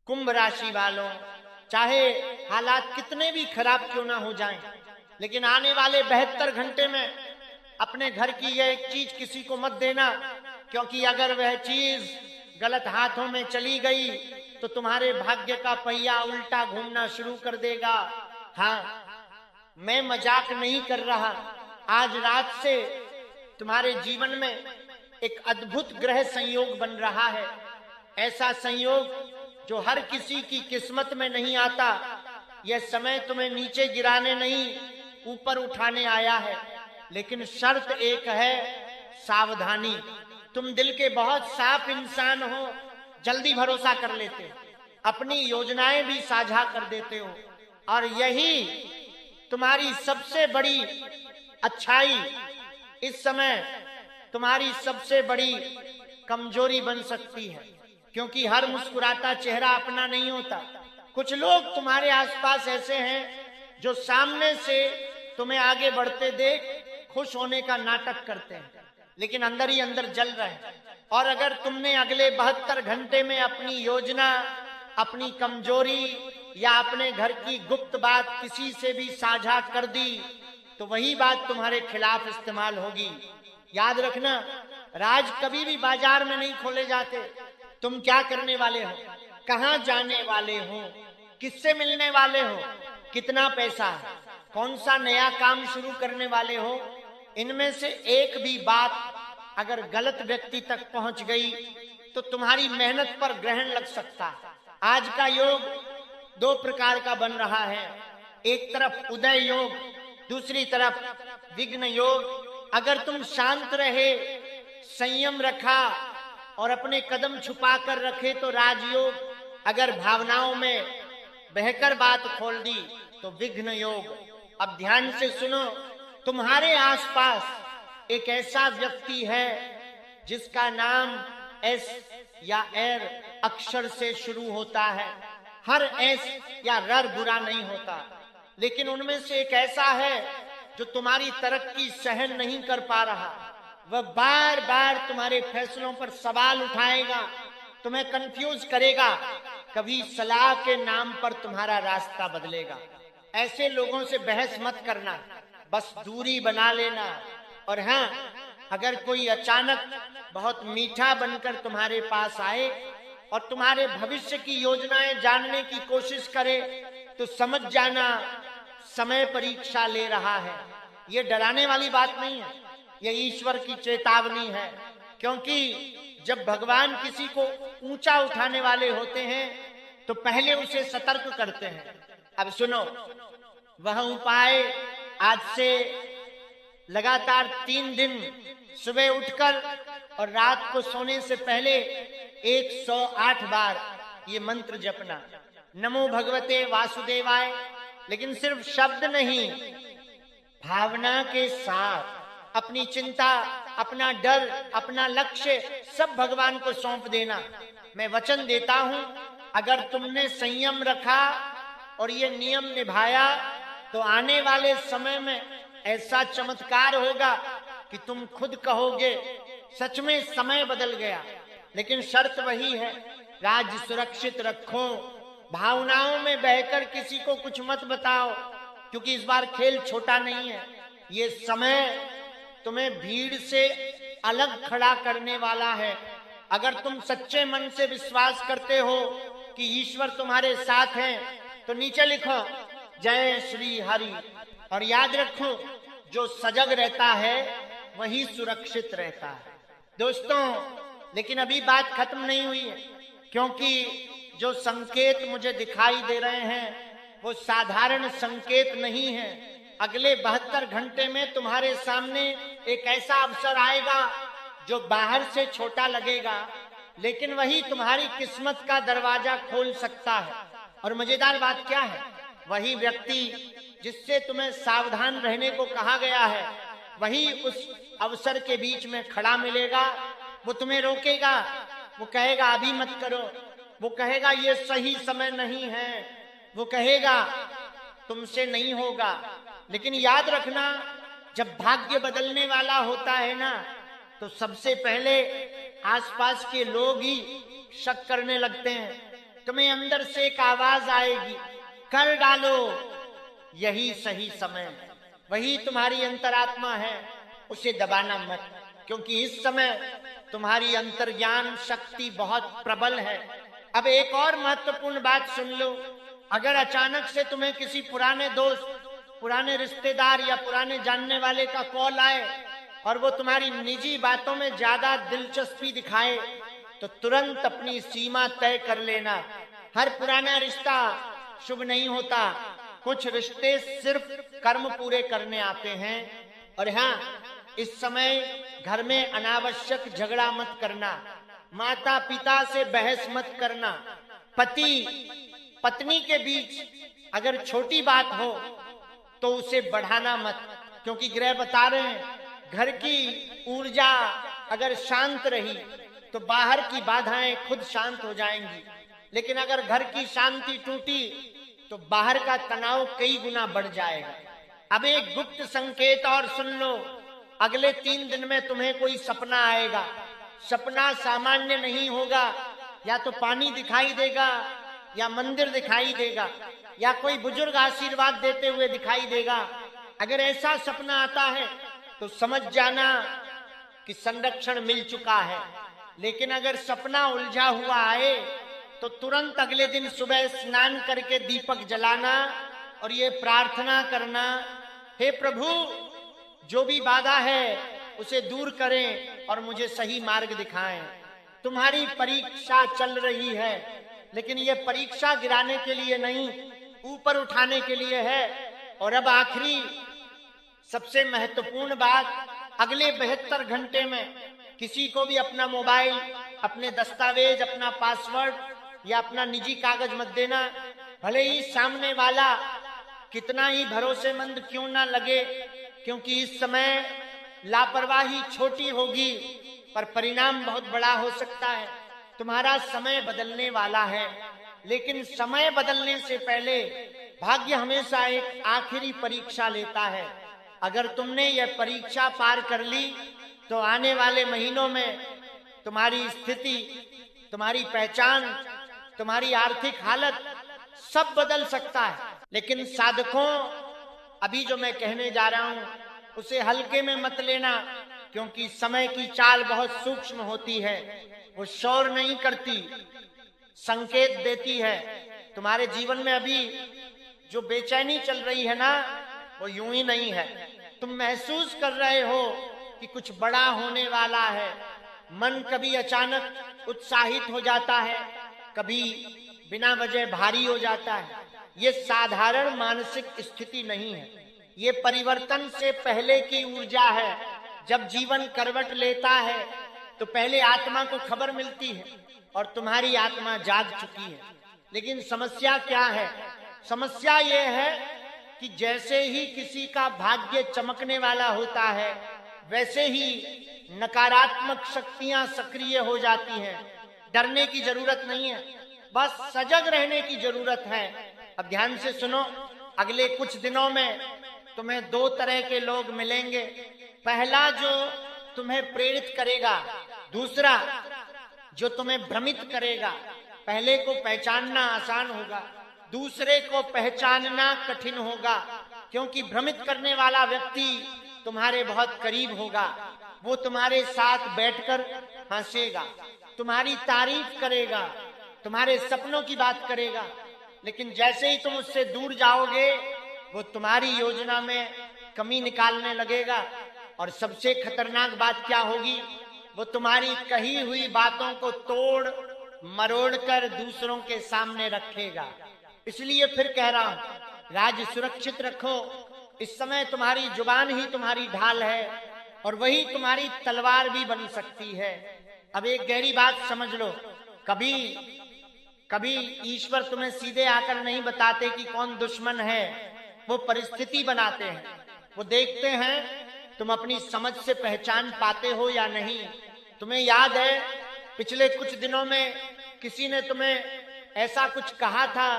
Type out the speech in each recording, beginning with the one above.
कुंभ राशि वालों, चाहे हालात कितने भी खराब क्यों ना हो जाएं, लेकिन आने वाले 72 घंटे में अपने घर की यह एक चीज किसी को मत देना, क्योंकि अगर वह चीज गलत हाथों में चली गई तो तुम्हारे भाग्य का पहिया उल्टा घूमना शुरू कर देगा। हाँ, मैं मजाक नहीं कर रहा। आज रात से तुम्हारे जीवन में एक अद्भुत ग्रह संयोग बन रहा है, ऐसा संयोग जो हर किसी की किस्मत में नहीं आता। यह समय तुम्हें नीचे गिराने नहीं, ऊपर उठाने आया है, लेकिन शर्त एक है, सावधानी। तुम दिल के बहुत साफ इंसान हो, जल्दी भरोसा कर लेते हो, अपनी योजनाएं भी साझा कर देते हो, और यही तुम्हारी सबसे बड़ी अच्छाई, इस समय तुम्हारी सबसे बड़ी कमजोरी बन सकती है, क्योंकि हर मुस्कुराता चेहरा अपना नहीं होता। कुछ लोग तुम्हारे आसपास ऐसे हैं जो सामने से तुम्हें आगे बढ़ते देख खुश होने का नाटक करते हैं, लेकिन अंदर ही अंदर जल रहे हैं। और अगर तुमने अगले 72 घंटे में अपनी योजना, अपनी कमजोरी या अपने घर की गुप्त बात किसी से भी साझा कर दी, तो वही बात तुम्हारे खिलाफ इस्तेमाल होगी। याद रखना, राज कभी भी बाजार में नहीं खोले जाते। तुम क्या करने वाले हो, कहां जाने वाले हो, किससे मिलने वाले हो, कितना पैसा, कौन सा नया काम शुरू करने वाले हो, इनमें से एक भी बात अगर गलत व्यक्ति तक पहुंच गई तो तुम्हारी मेहनत पर ग्रहण लग सकता है। आज का योग 2 प्रकार का बन रहा है, एक तरफ उदय योग, दूसरी तरफ विघ्न योग। अगर तुम शांत रहे, संयम रखा और अपने कदम छुपा कर रखे तो राजयोग, अगर भावनाओं में बहकर बात खोल दी तो विघ्न योग। अब ध्यान से सुनो, तुम्हारे आसपास एक ऐसा व्यक्ति है जिसका नाम एस या एर अक्षर से शुरू होता है। हर एस या रर बुरा नहीं होता, लेकिन उनमें से एक ऐसा है जो तुम्हारी तरक्की सहन नहीं कर पा रहा। वह बार बार तुम्हारे फैसलों पर सवाल उठाएगा, तुम्हें कंफ्यूज करेगा, कभी सलाह के नाम पर तुम्हारा रास्ता बदलेगा। ऐसे लोगों से बहस मत करना, बस दूरी बना लेना। और हाँ, अगर कोई अचानक बहुत मीठा बनकर तुम्हारे पास आए और तुम्हारे भविष्य की योजनाएं जानने की कोशिश करे तो समझ जाना, समय परीक्षा ले रहा है। ये डराने वाली बात नहीं है, ये ईश्वर की चेतावनी है, क्योंकि जब भगवान किसी को ऊंचा उठाने वाले होते हैं तो पहले उसे सतर्क करते हैं। अब सुनो, वह उपाय आज से लगातार 3 दिन सुबह उठकर और रात को सोने से पहले 108 बार ये मंत्र जपना, नमो भगवते वासुदेवाय। लेकिन सिर्फ शब्द नहीं, भावना के साथ अपनी चिंता, अपना डर, अपना लक्ष्य सब भगवान को सौंप देना। मैं वचन देता हूं, अगर तुमने संयम रखा और ये नियम निभाया तो आने वाले समय में ऐसा चमत्कार होगा कि तुम खुद कहोगे सच में समय बदल गया। लेकिन शर्त वही है, राज्य सुरक्षित रखो, भावनाओं में बहकर किसी को कुछ मत बताओ, क्योंकि इस बार खेल छोटा नहीं है। ये समय तुम्हें भीड़ से अलग खड़ा करने वाला है। अगर तुम सच्चे मन से विश्वास करते हो कि ईश्वर तुम्हारे साथ है तो नीचे लिखो जय श्री हरि, और याद रखो, जो सजग रहता है वही सुरक्षित रहता है। दोस्तों, लेकिन अभी बात खत्म नहीं हुई है, क्योंकि जो संकेत मुझे दिखाई दे रहे हैं वो साधारण संकेत नहीं है। अगले 72 घंटे में तुम्हारे सामने एक ऐसा अवसर आएगा जो बाहर से छोटा लगेगा, लेकिन वही तुम्हारी किस्मत का दरवाजा खोल सकता है। और मजेदार बात क्या है, वही व्यक्ति जिससे तुम्हें सावधान रहने को कहा गया है, वही उस अवसर के बीच में खड़ा मिलेगा। वो तुम्हें रोकेगा, वो कहेगा अभी मत करो, वो कहेगा ये सही समय नहीं है, वो कहेगा तुमसे नहीं होगा। लेकिन याद रखना, जब भाग्य बदलने वाला होता है ना, तो सबसे पहले आसपास के लोग ही शक करने लगते हैं। तुम्हें अंदर से एक आवाज आएगी, कर डालो, यही सही समय। वही तुम्हारी अंतरात्मा है, उसे दबाना मत, क्योंकि इस समय तुम्हारी अंतर्ज्ञान शक्ति बहुत प्रबल है। अब एक और महत्वपूर्ण बात सुन लो। अगर अचानक से तुम्हें किसी पुराने दोस्त, पुराने रिश्तेदार या पुराने जानने वाले का कॉल आए और वो तुम्हारी निजी बातों में ज्यादा दिलचस्पी दिखाए, तो तुरंत अपनी सीमा तय कर लेना। हर पुराना रिश्ता शुभ नहीं होता। कुछ रिश्ते सिर्फ कर्म पूरे करने आते हैं। और हाँ, इस समय घर में अनावश्यक झगड़ा मत करना, माता पिता से बहस मत करना, पति पत्नी के बीच अगर छोटी बात हो तो उसे बढ़ाना मत, क्योंकि ग्रह बता रहे हैं घर की ऊर्जा अगर शांत रही तो बाहर की बाधाएं खुद शांत हो जाएंगी। लेकिन अगर घर की शांति टूटी तो बाहर का तनाव कई गुना बढ़ जाएगा। अब एक गुप्त संकेत और सुन लो। अगले 3 दिन में तुम्हें कोई सपना आएगा। सपना सामान्य नहीं होगा। या तो पानी दिखाई देगा, या मंदिर दिखाई देगा, या कोई बुजुर्ग आशीर्वाद देते हुए दिखाई देगा। अगर ऐसा सपना आता है तो समझ जाना कि संरक्षण मिल चुका है। लेकिन अगर सपना उलझा हुआ आए तो तुरंत अगले दिन सुबह स्नान करके दीपक जलाना और ये प्रार्थना करना, हे प्रभु, जो भी बाधा है उसे दूर करें और मुझे सही मार्ग दिखाएं। तुम्हारी परीक्षा चल रही है, लेकिन ये परीक्षा गिराने के लिए नहीं, ऊपर उठाने के लिए है। और अब आखिरी सबसे महत्वपूर्ण बात, अगले 72 घंटे में किसी को भी अपना मोबाइल, अपने दस्तावेज, अपना पासवर्ड या अपना निजी कागज मत देना। भले ही सामने वाला कितना ही भरोसेमंद क्यों ना लगे, क्योंकि इस समय लापरवाही छोटी होगी पर परिणाम बहुत बड़ा हो सकता है। तुम्हारा समय बदलने वाला है, लेकिन समय बदलने से पहले भाग्य हमेशा एक आखिरी परीक्षा लेता है। अगर तुमने यह परीक्षा पार कर ली तो आने वाले महीनों में तुम्हारी स्थिति, तुम्हारी पहचान, तुम्हारी आर्थिक हालत सब बदल सकता है। लेकिन साधकों, अभी जो मैं कहने जा रहा हूं उसे हल्के में मत लेना, क्योंकि समय की चाल बहुत सूक्ष्म होती है। वो शोर नहीं करती, संकेत देती है। तुम्हारे जीवन में अभी जो बेचैनी चल रही है ना, वो यूं ही नहीं है। तुम महसूस कर रहे हो कि कुछ बड़ा होने वाला है। मन कभी अचानक उत्साहित हो जाता है, कभी बिना वजह भारी हो जाता है। ये साधारण मानसिक स्थिति नहीं है, ये परिवर्तन से पहले की ऊर्जा है। जब जीवन करवट लेता है तो पहले आत्मा को खबर मिलती है और तुम्हारी आत्मा जाग चुकी है। लेकिन समस्या क्या है? समस्या ये है कि जैसे ही किसी का भाग्य चमकने वाला होता है, वैसे ही नकारात्मक शक्तियां सक्रिय हो जाती हैं। डरने की जरूरत नहीं है, बस सजग रहने की जरूरत है। अब ध्यान से सुनो, अगले कुछ दिनों में तुम्हें 2 तरह के लोग मिलेंगे। पहला जो तुम्हें प्रेरित करेगा, दूसरा जो तुम्हें भ्रमित करेगा। पहले को पहचानना आसान होगा, दूसरे को पहचानना कठिन होगा, क्योंकि भ्रमित करने वाला व्यक्ति तुम्हारे बहुत करीब होगा। वो तुम्हारे साथ बैठकर हंसेगा, तुम्हारी तारीफ करेगा, तुम्हारे सपनों की बात करेगा। लेकिन जैसे ही तुम उससे दूर जाओगे, वो तुम्हारी योजना में कमी निकालने लगेगा। और सबसे खतरनाक बात क्या होगी? वो तुम्हारी कही हुई बातों को तोड़ मरोड़ कर दूसरों के सामने रखेगा। इसलिए फिर कह रहा हूं, राज सुरक्षित रखो। इस समय तुम्हारी जुबान ही तुम्हारी ढाल है और वही तुम्हारी तलवार भी बन सकती है। अब एक गहरी बात समझ लो, कभी कभी ईश्वर तुम्हें सीधे आकर नहीं बताते कि कौन दुश्मन है। वो परिस्थिति बनाते हैं। वो देखते हैं तुम अपनी समझ से पहचान पाते हो या नहीं। तुम्हें याद है पिछले कुछ दिनों में किसी ने तुम्हें ऐसा कुछ कहा था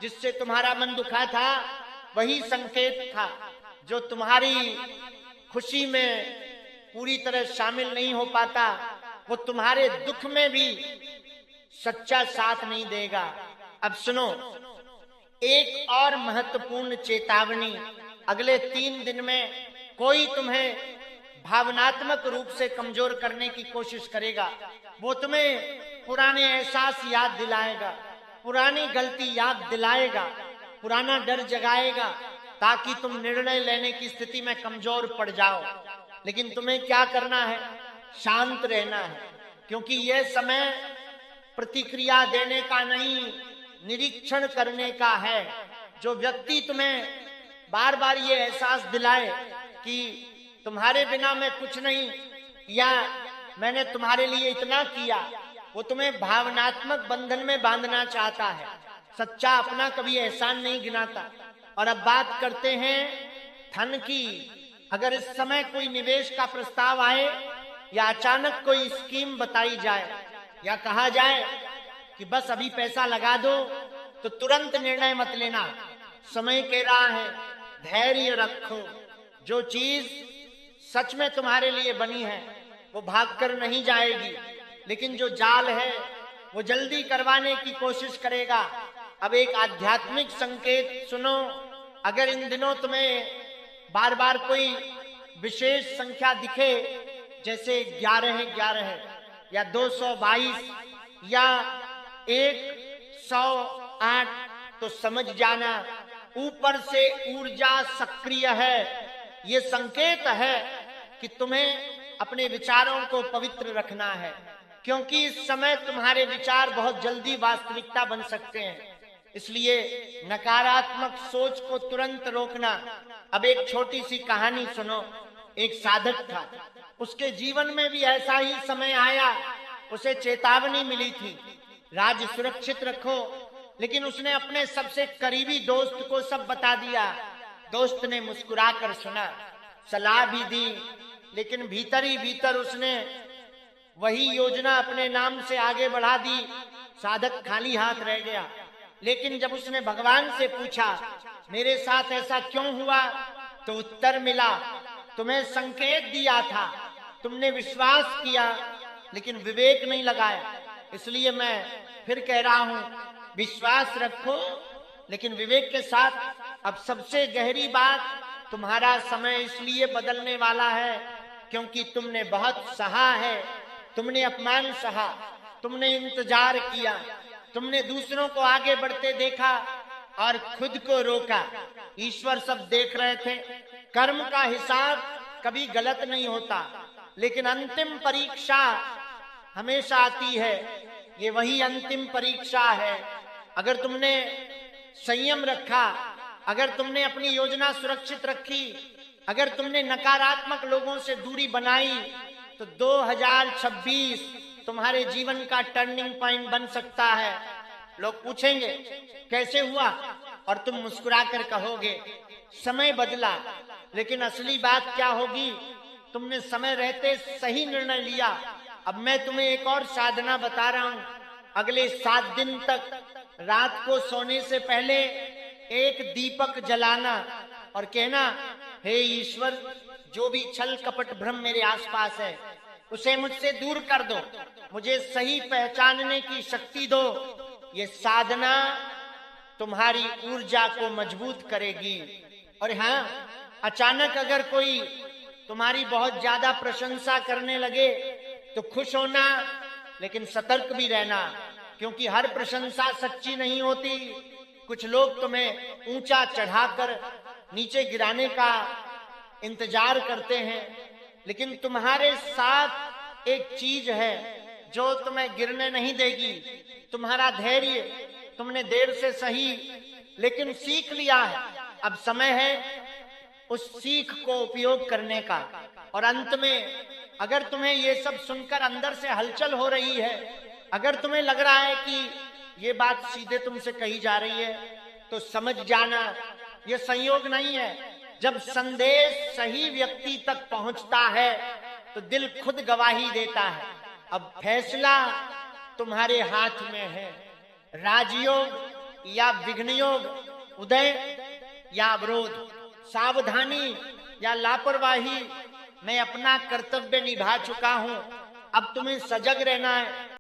जिससे तुम्हारा मन दुखा था। वही संकेत था जो तुम्हारी खुशी में पूरी तरह शामिल नहीं हो पाता। वो तुम्हारे दुख में भी सच्चा साथ नहीं देगा। अब सुनो, एक और महत्वपूर्ण चेतावनी, अगले 3 दिन में कोई तुम्हें भावनात्मक रूप से कमजोर करने की कोशिश करेगा। वो तुम्हें पुराने एहसास याद दिलाएगा, पुरानी गलती याद दिलाएगा, पुराना डर जगाएगा, ताकि तुम निर्णय लेने की स्थिति में कमजोर पड़ जाओ। लेकिन तुम्हें क्या करना है? शांत रहना है, क्योंकि यह समय प्रतिक्रिया देने का नहीं, निरीक्षण करने का है। जो व्यक्ति तुम्हें बार बार ये एहसास दिलाए कि तुम्हारे बिना मैं कुछ नहीं, या मैंने तुम्हारे लिए इतना किया, वो तुम्हें भावनात्मक बंधन में बांधना चाहता है। सच्चा अपना कभी एहसान नहीं गिनाता। और अब बात करते हैं धन की। अगर इस समय कोई निवेश का प्रस्ताव आए, या अचानक कोई स्कीम बताई जाए, या कहा जाए कि बस अभी पैसा लगा दो, तो तुरंत निर्णय मत लेना। समय कह रहा है धैर्य रखो। जो चीज सच में तुम्हारे लिए बनी है वो भागकर नहीं जाएगी, लेकिन जो जाल है वो जल्दी करवाने की कोशिश करेगा। अब एक आध्यात्मिक संकेत सुनो। अगर इन दिनों तुम्हें बार बार कोई विशेष संख्या दिखे, जैसे 11 या 222 या 108, तो समझ जाना ऊपर से ऊर्जा सक्रिय है। ये संकेत है कि तुम्हें अपने विचारों को पवित्र रखना है, क्योंकि इस समय तुम्हारे विचार बहुत जल्दी वास्तविकता बन सकते हैं। इसलिए नकारात्मक सोच को तुरंत रोकना। अब एक छोटी सी कहानी सुनो। एक साधक था, उसके जीवन में भी ऐसा ही समय आया। उसे चेतावनी मिली थी, राज्य सुरक्षित रखो, लेकिन उसने अपने सबसे करीबी दोस्त को सब बता दिया। दोस्त ने मुस्कुराकर सुना, सलाह भी दी, लेकिन भीतर ही भीतर उसने वही योजना अपने नाम से आगे बढ़ा दी। साधक खाली हाथ रह गया। लेकिन जब उसने भगवान से पूछा, मेरे साथ ऐसा क्यों हुआ, तो उत्तर मिला, तुम्हें संकेत दिया था, तुमने विश्वास किया, लेकिन विवेक नहीं लगाया। इसलिए मैं फिर कह रहा हूं, विश्वास रखो, लेकिन विवेक के साथ। अब सबसे गहरी बात, तुम्हारा समय इसलिए बदलने वाला है क्योंकि तुमने बहुत सहा है। तुमने अपमान सहा, तुमने इंतजार किया, तुमने दूसरों को आगे बढ़ते देखा और खुद को रोका। ईश्वर सब देख रहे थे। कर्म का हिसाब कभी गलत नहीं होता, लेकिन अंतिम परीक्षा हमेशा आती है। ये वही अंतिम परीक्षा है। अगर तुमने संयम रखा, अगर तुमने अपनी योजना सुरक्षित रखी, अगर तुमने नकारात्मक लोगों से दूरी बनाई, तो 2026 तुम्हारे जीवन का टर्निंग पॉइंट बन सकता है। लोग पूछेंगे कैसे हुआ, और तुम मुस्कुराकर कहोगे समय बदला। लेकिन असली बात क्या होगी, तुमने समय रहते सही निर्णय लिया। अब मैं तुम्हें एक और साधना बता रहा हूं। अगले 7 दिन तक रात को सोने से पहले एक दीपक जलाना और कहना, हे ईश्वर, जो भी छल कपट भ्रम मेरे आसपास है उसे मुझसे दूर कर दो, मुझे सही पहचानने की शक्ति दो। ये साधना तुम्हारी ऊर्जा को मजबूत करेगी। और हाँ, अचानक अगर कोई तुम्हारी बहुत ज्यादा प्रशंसा करने लगे तो खुश होना, लेकिन सतर्क भी रहना, क्योंकि हर प्रशंसा सच्ची नहीं होती। कुछ लोग तुम्हें ऊंचा चढ़ाकर नीचे गिराने का इंतजार करते हैं, लेकिन तुम्हारे साथ एक चीज है जो तुम्हें गिरने नहीं देगी, तुम्हारा धैर्य। तुमने देर से सही, लेकिन सीख लिया है। अब समय है उस सीख को उपयोग करने का। और अंत में, अगर तुम्हें ये सब सुनकर अंदर से हलचल हो रही है, अगर तुम्हें लग रहा है कि ये बात सीधे तुमसे कही जा रही है, तो समझ जाना ये संयोग नहीं है। जब संदेश सही व्यक्ति तक पहुंचता है तो दिल खुद गवाही देता है। अब फैसला तुम्हारे हाथ में है, राजयोग या विघ्न योग, उदय या अवरोध, सावधानी या लापरवाही। मैं अपना कर्तव्य निभा चुका हूं, अब तुम्हें सजग रहना है।